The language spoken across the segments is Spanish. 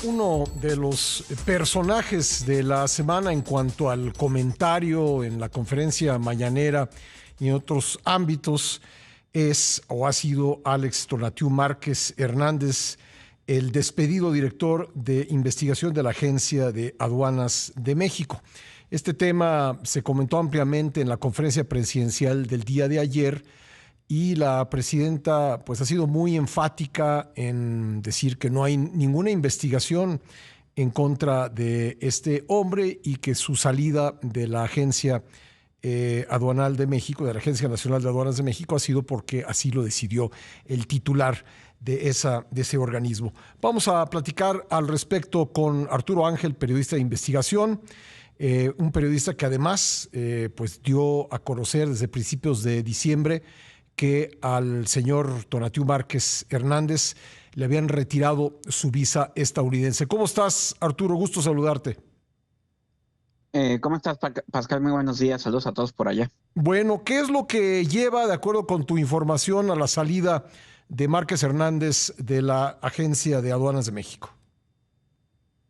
Uno de los personajes de la semana en cuanto al comentario en la conferencia mañanera y en otros ámbitos es o ha sido Alex Tonatiuh Márquez Hernández, el despedido director de investigación de la Agencia de Aduanas de México. Este tema se comentó ampliamente en la conferencia presidencial del día de ayer y la presidenta pues ha sido muy enfática en decir que no hay ninguna investigación en contra de este hombre y que su salida de la Agencia Aduanal de México, de la Agencia Nacional de Aduanas de México, ha sido porque así lo decidió el titular de ese organismo. Vamos a platicar al respecto con Arturo Ángel, periodista de investigación, un periodista que además pues dio a conocer desde principios de diciembre que al señor Tonatiuh Márquez Hernández le habían retirado su visa estadounidense. ¿Cómo estás, Arturo? Gusto saludarte. ¿Cómo estás, Pascal? Muy buenos días. Saludos a todos por allá. Bueno, ¿qué es lo que lleva, de acuerdo con tu información, a la salida de Márquez Hernández de la Agencia de Aduanas de México?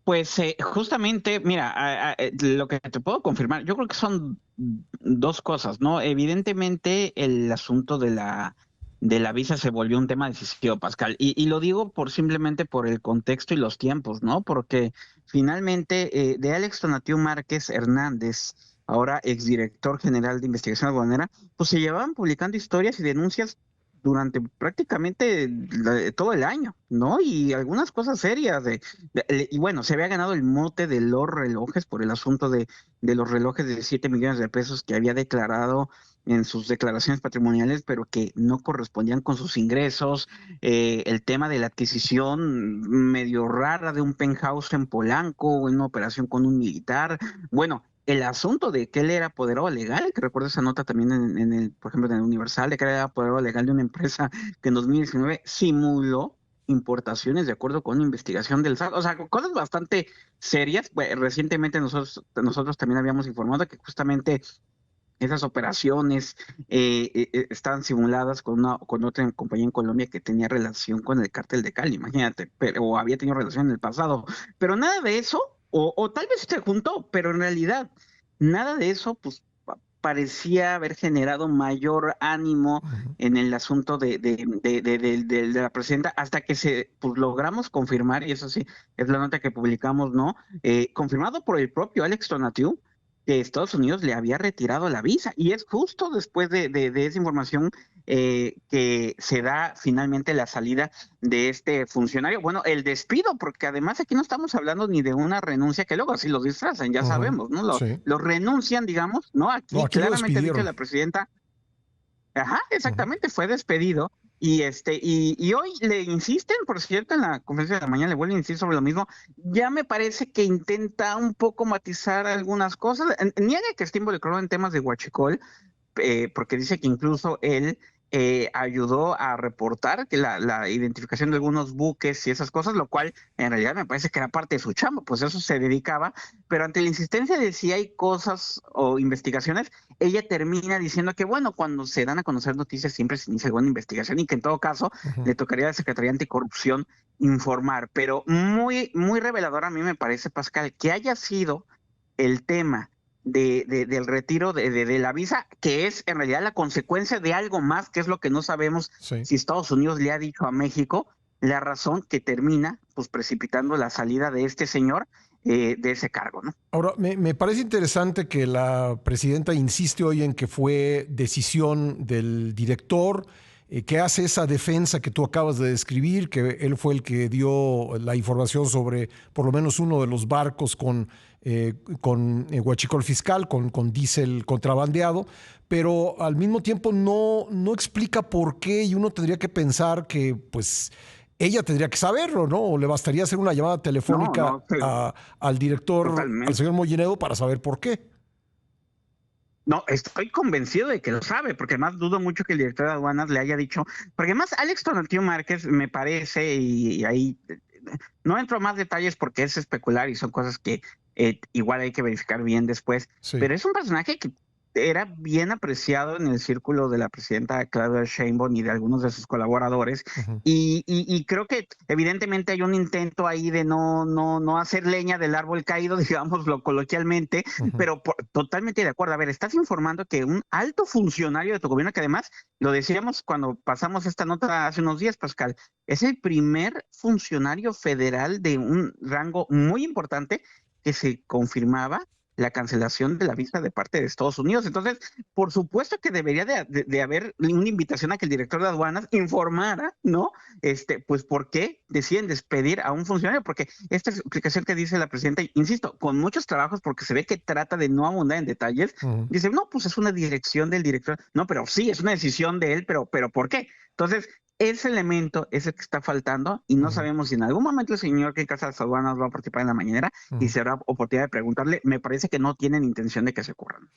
Pues justamente, mira, lo que te puedo confirmar, yo creo que son dos cosas, ¿no? Evidentemente, el asunto de la visa se volvió un tema decisivo, Pascal, y lo digo simplemente por el contexto y los tiempos, ¿no? Porque finalmente, de Alex Tonatiuh Márquez Hernández, ahora exdirector general de investigación aduanera, pues se llevaban publicando historias y denuncias durante prácticamente todo el año, ¿no? Y algunas cosas serias y bueno, se había ganado el mote de los relojes por el asunto de los relojes de 7 millones de pesos que había declarado en sus declaraciones patrimoniales, pero que no correspondían con sus ingresos, el tema de la adquisición medio rara de un penthouse en Polanco, en una operación con un militar, bueno, el asunto de que él era apoderado legal, que recuerdo esa nota también por ejemplo, en el Universal, de que él era apoderado legal de una empresa que en 2019 simuló importaciones de acuerdo con una investigación del SAT, o sea, cosas bastante serias. Bueno, recientemente nosotros también habíamos informado que justamente esas operaciones estaban simuladas con otra compañía en Colombia que tenía relación con el cártel de Cali, imagínate, o había tenido relación en el pasado, pero nada de eso, o tal vez se juntó, pero en realidad nada de eso, pues parecía haber generado mayor ánimo en el asunto de la presidenta, hasta que pues, logramos confirmar, y eso sí, es la nota que publicamos, ¿no? Confirmado por el propio Alex Tonatiuh, que Estados Unidos le había retirado la visa, y es justo después de esa información que se da finalmente la salida de este funcionario. Bueno, el despido, porque además aquí no estamos hablando ni de una renuncia, que luego así los disfrazan, ya sabemos, ¿no? Sí. Lo renuncian, digamos, ¿no? No, Aquí aquí lo claramente ha dicho despidieron. la presidenta, ajá, exactamente, fue despedido. Y hoy le insisten, por cierto, en la conferencia de la mañana le vuelven a insistir sobre lo mismo. Ya me parece que intenta un poco matizar algunas cosas. Niega que esté involucrado en temas de huachicol, porque dice que incluso él ayudó a reportar que la identificación de algunos buques y esas cosas, lo cual en realidad me parece que era parte de su chamba, pues eso se dedicaba, pero ante la insistencia de si hay cosas o investigaciones, ella termina diciendo que bueno, cuando se dan a conocer noticias siempre se inicia alguna investigación y que en todo caso le tocaría a la Secretaría Anticorrupción informar, pero muy, muy revelador a mí me parece, Pascal, que haya sido el tema del retiro de la visa, que es en realidad la consecuencia de algo más, que es lo que no sabemos Sí. si Estados Unidos le ha dicho a México, la razón que termina pues precipitando la salida de este señor de ese cargo, ¿no? Ahora, me parece interesante que la presidenta insiste hoy en que fue decisión del director, que hace esa defensa que tú acabas de describir, que él fue el que dio la información sobre por lo menos uno de los barcos con huachicol fiscal, con diésel contrabandeado, pero al mismo tiempo no explica por qué y uno tendría que pensar que pues ella tendría que saberlo, ¿no? O le bastaría hacer una llamada No, telefónica no, al director, al totalmente. señor Mollinedo, para saber por qué. No, estoy convencido de que lo sabe, porque además dudo mucho que el director de aduanas le haya dicho, porque además Alex Tonatiuh Márquez me parece, y ahí no entro a más detalles porque es especular y son cosas que igual hay que verificar bien después, Sí. pero es un personaje que era bien apreciado en el círculo de la presidenta Claudia Sheinbaum y de algunos de sus colaboradores. Ujú, Y creo que evidentemente hay un intento ahí de no hacer leña del árbol caído, digámoslo coloquialmente, ujú. pero totalmente de acuerdo. A ver, estás informando que un alto funcionario de tu gobierno, que además lo decíamos cuando pasamos esta nota hace unos días, Pascal, es el primer funcionario federal de un rango muy importante que se confirmaba la cancelación de la visa de parte de Estados Unidos. Entonces, por supuesto que debería de haber una invitación a que el director de aduanas informara, ¿no? Pues por qué deciden despedir a un funcionario, porque esta explicación que dice la presidenta, insisto, con muchos trabajos, porque se ve que trata de no abundar en detalles, Ujú. dice, no, pues es una dirección del director, no, pero sí, es una decisión de él, pero ¿por qué? Entonces, ese elemento es el que está faltando y no Ujú, sabemos si en algún momento el señor que casa de las aduanas va a participar en la mañanera y ujú. se habrá oportunidad de preguntarle. Me parece que no tienen intención de que se ocurran.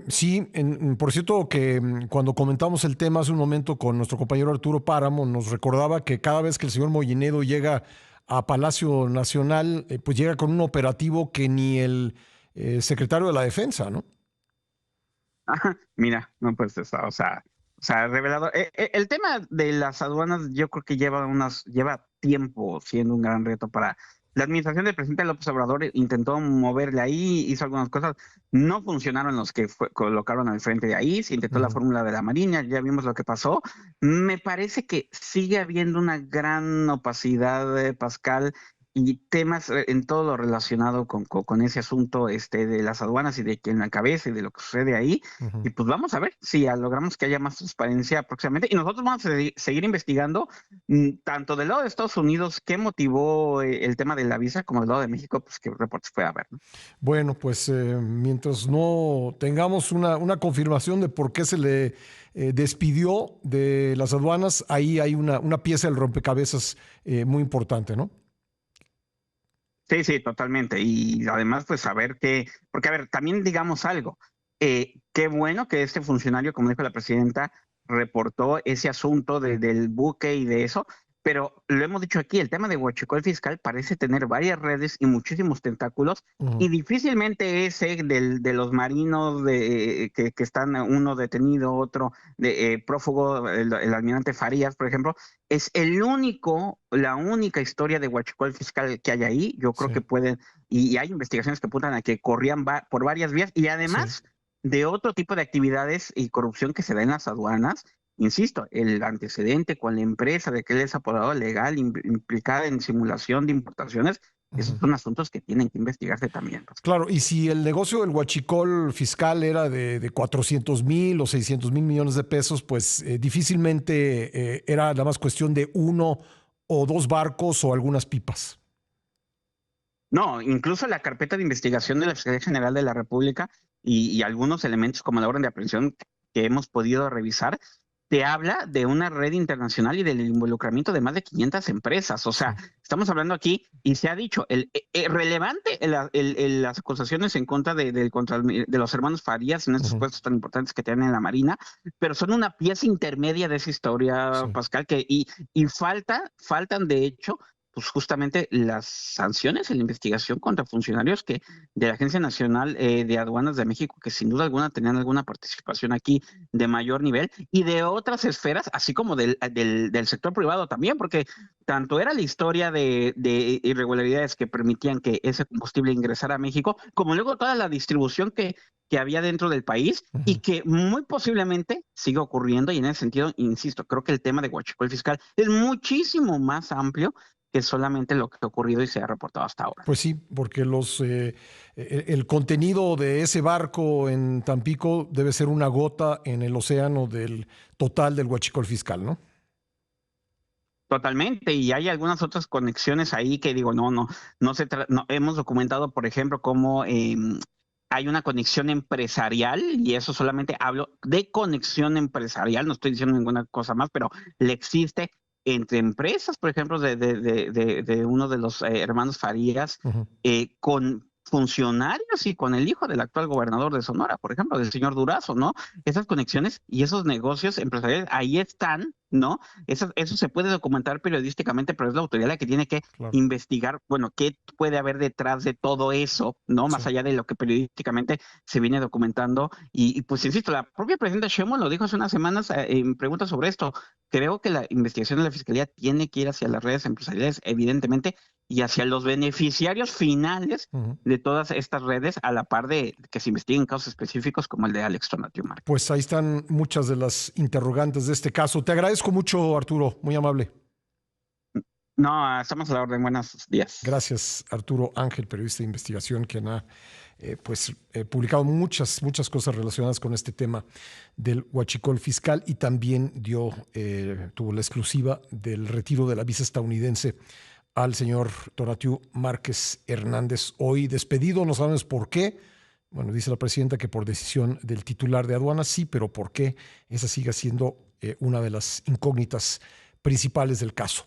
Sí, por cierto que cuando comentamos el tema hace un momento con nuestro compañero Arturo Páramo, nos recordaba que cada vez que el señor Moinedo llega a Palacio Nacional, pues llega con un operativo que ni el secretario de la Defensa, ¿no? Ajá, mira, no, pues, o sea, revelador. El tema de las aduanas, yo creo que lleva tiempo siendo un gran reto para la administración del presidente López Obrador. Intentó moverle ahí, hizo algunas cosas, no funcionaron los que colocaron al frente de ahí, se intentó la Ujú. fórmula de la Marina, ya vimos lo que pasó. Me parece que sigue habiendo una gran opacidad, Pascal, y temas en todo lo relacionado con ese asunto de las aduanas y de quién la cabeza y de lo que sucede ahí. Ujú. Y pues vamos a ver si logramos que haya más transparencia próximamente. Y nosotros vamos a seguir investigando, tanto del lado de Estados Unidos, qué motivó el tema de la visa, como del lado de México, pues qué reportes fue a ver, ¿no? Bueno, pues mientras no tengamos una confirmación de por qué se le despidió de las aduanas, ahí hay una pieza del rompecabezas muy importante, ¿no? Sí, sí, totalmente. Y además, pues saber que, porque a ver, también digamos algo, qué bueno que este funcionario, como dijo la presidenta, reportó ese asunto del buque y de eso, pero lo hemos dicho aquí, el tema de huachicol fiscal parece tener varias redes y muchísimos tentáculos, Ujú. y difícilmente ese de los marinos que están uno detenido, otro prófugo, el almirante Farías, por ejemplo, es la única historia de huachicol fiscal que hay ahí. Yo creo Sí, que pueden, y hay investigaciones que apuntan a que corrían por varias vías y sí. además de otro tipo de actividades y corrupción que se da en las aduanas. Insisto, el antecedente con la empresa de que él es apoderado legal implicada en simulación de importaciones, esos Ujú. son asuntos que tienen que investigarse también, Pascal. Claro, y si el negocio del huachicol fiscal era de 400,000 o 600,000 millones de pesos, pues difícilmente era nada más cuestión de uno o dos barcos o algunas pipas. No, incluso la carpeta de investigación de la Fiscalía General de la República y algunos elementos como la orden de aprehensión que hemos podido revisar, te habla de una red internacional y del involucramiento de más de 500 empresas. O sea, Sí. estamos hablando aquí, y se ha dicho, relevante las acusaciones en contra de los hermanos Farías en estos Ujú. puestos tan importantes que tienen en la Marina, pero son una pieza intermedia de esa historia, Sí. Pascal, y faltan de hecho pues justamente las sanciones en la investigación contra funcionarios que de la Agencia Nacional de Aduanas de México, que sin duda alguna tenían alguna participación aquí de mayor nivel, y de otras esferas, así como del sector privado también, porque tanto era la historia de irregularidades que permitían que ese combustible ingresara a México, como luego toda la distribución que había dentro del país y Ujú. que muy posiblemente siga ocurriendo. Y en ese sentido, insisto, creo que el tema de huachicol fiscal es muchísimo más amplio que solamente lo que ha ocurrido y se ha reportado hasta ahora. Pues sí, porque el contenido de ese barco en Tampico debe ser una gota en el océano del total del huachicol fiscal, ¿no? Totalmente, y hay algunas otras conexiones ahí que digo, no hemos documentado, por ejemplo, cómo hay una conexión empresarial, y eso solamente hablo de conexión empresarial, no estoy diciendo ninguna cosa más, pero le existe entre empresas, por ejemplo, de uno de los hermanos Farías, Ujú. con funcionarios y con el hijo del actual gobernador de Sonora, por ejemplo, del señor Durazo, ¿no? Esas conexiones y esos negocios empresariales ahí están, ¿no? Eso se puede documentar periodísticamente, pero es la autoridad la que tiene que Claro. investigar, bueno, qué puede haber detrás de todo eso, ¿no? Sí. Más allá de lo que periodísticamente se viene documentando. Y pues insisto, la propia presidenta Sheinbaum lo dijo hace unas semanas en preguntas sobre esto. Creo que la investigación de la Fiscalía tiene que ir hacia las redes empresariales, evidentemente, y hacia los beneficiarios finales Ujú. de todas estas redes, a la par de que se investiguen casos específicos como el de Alex Tonatiu Márquez. Pues ahí están muchas de las interrogantes de este caso. Te agradezco mucho, Arturo, muy amable. No, estamos a la orden. Buenos días. Gracias, Arturo Ángel, periodista de investigación, quien ha publicado muchas cosas relacionadas con este tema del huachicol fiscal y también tuvo la exclusiva del retiro de la visa estadounidense al señor Tonatiu Márquez Hernández, hoy despedido, no sabemos por qué. Bueno, dice la presidenta que por decisión del titular de aduanas, sí, pero ¿por qué? Esa sigue siendo una de las incógnitas principales del caso.